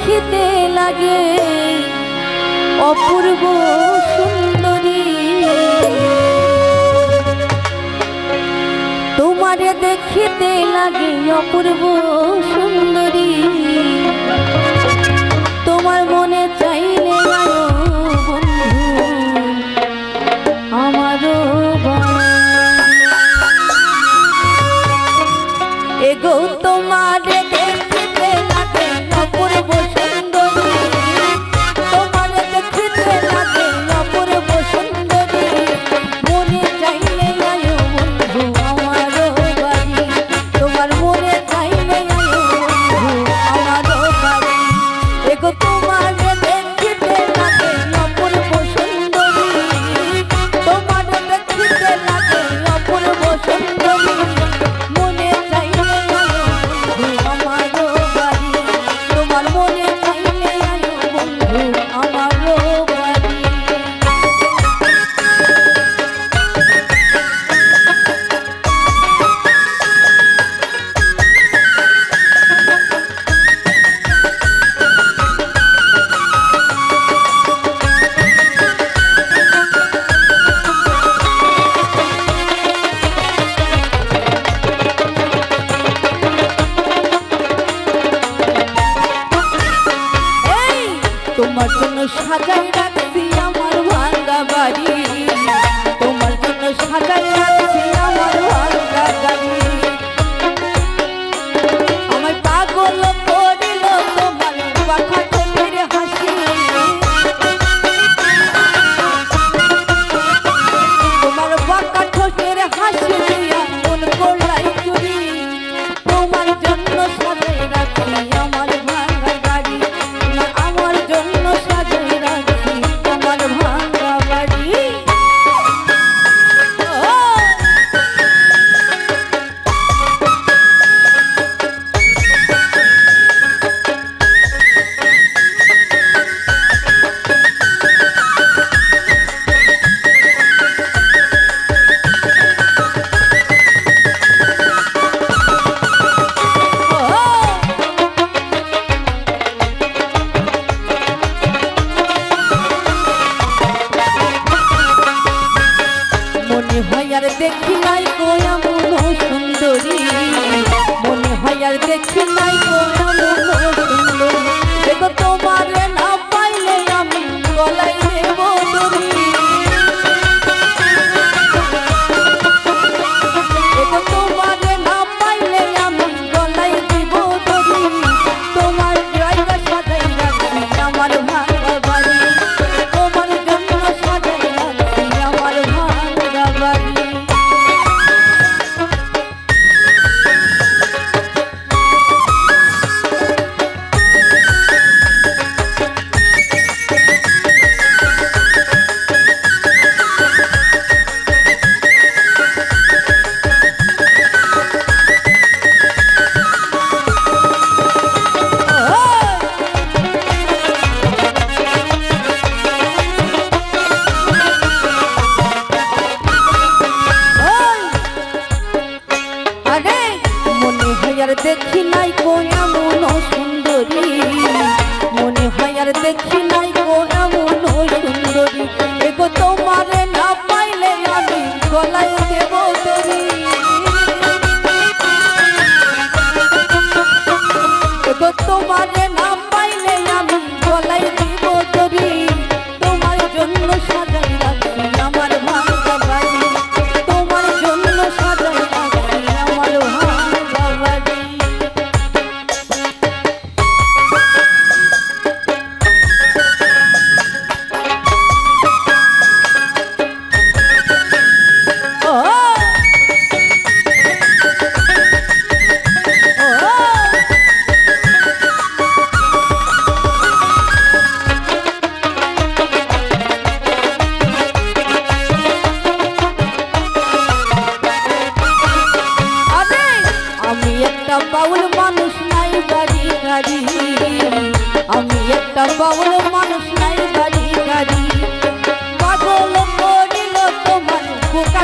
দেখিতে লাগে অপূর্ব সুন্দরী, তোমারে দেখিতে লাগে অপূর্ব সুন্দরী, তোমার মনে চাইলে আয়ো বন্ধু আমারও এগো তোমারে দেখিতে লাগে অপূর্ব সুন্দরী, তোমারে দেখিতে লাগে অপূর্ব সুন্দরী, মনে চাইলে আয়ো বন্ধু আমারও বাড়ি, তোমার মনে চাইলে আয়ো বন্ধু আমারও বাড়ি, এগো তোমারে দেখিতে লাগে অপূর্ব সুন্দরী, তোমারে দেখিতে লাগে অপূর্ব সুন্দরী, মনে চাইলে আয়ো বন্ধু আমারও বাড়ি, তোমার মনে চাইলে আয়ো বন্ধু আমারও বাড়ি। তোমার জন্য সাজাই রাখছি আমার ভাঙা বাড়ি, তোমার জন্য সাজাই রাখছি আমার ভাঙা গাড়ি, আমার পাগল করিল তোমার বাঁকা ঠোঁটের হাসি, তোমার বাঁকা ঠোঁটের হাসি দিয়া মন করলাই চুরি, তোমার জন্য সাজাই রাখছি আমার ভাঙা গাড়ি, আমার জন্য সাজাই রাখছি আমার ভাঙা বাড়ি। মনে হয় আর দেখি নাই গো এমন সুন্দরী, মনে হয় আর দেখি নাই গো এমন সুন্দরী, দেখো তোমারে না পাইলে আমি গলায় দেব দড়ি, দেখো তোমারে না পাইলে আমি গলায় দেব দড়ি, তোমার জায়গা সাজাই রাখছি আমার ভাঙা বাড়ি, তোমার জন্য সাজাই রাখছি আমার ভাঙা বাড়ি। আর দেখি নাই গো এমন সুন্দরী, মনে হয় আর দেখি নাই গো এমন সুন্দরী, এগো তোমারে না পাইলে আমি গলায় দেব দড়ি, এগো তোমারে না পাইলে আমি গলায় দেব দড়ি, তোমার জন্য সাজাই রাখছি আমার ভাঙা বাড়ি, তোমার জন্য সাজাই রাখছি আমার ভাঙা বাড়ি। বাউল মানুষ নাই বাড়ি গাড়ি, আমি একটা বাউল মানুষ নাই বাড়ি গাড়ি, পাগল করিল তোমার বোকা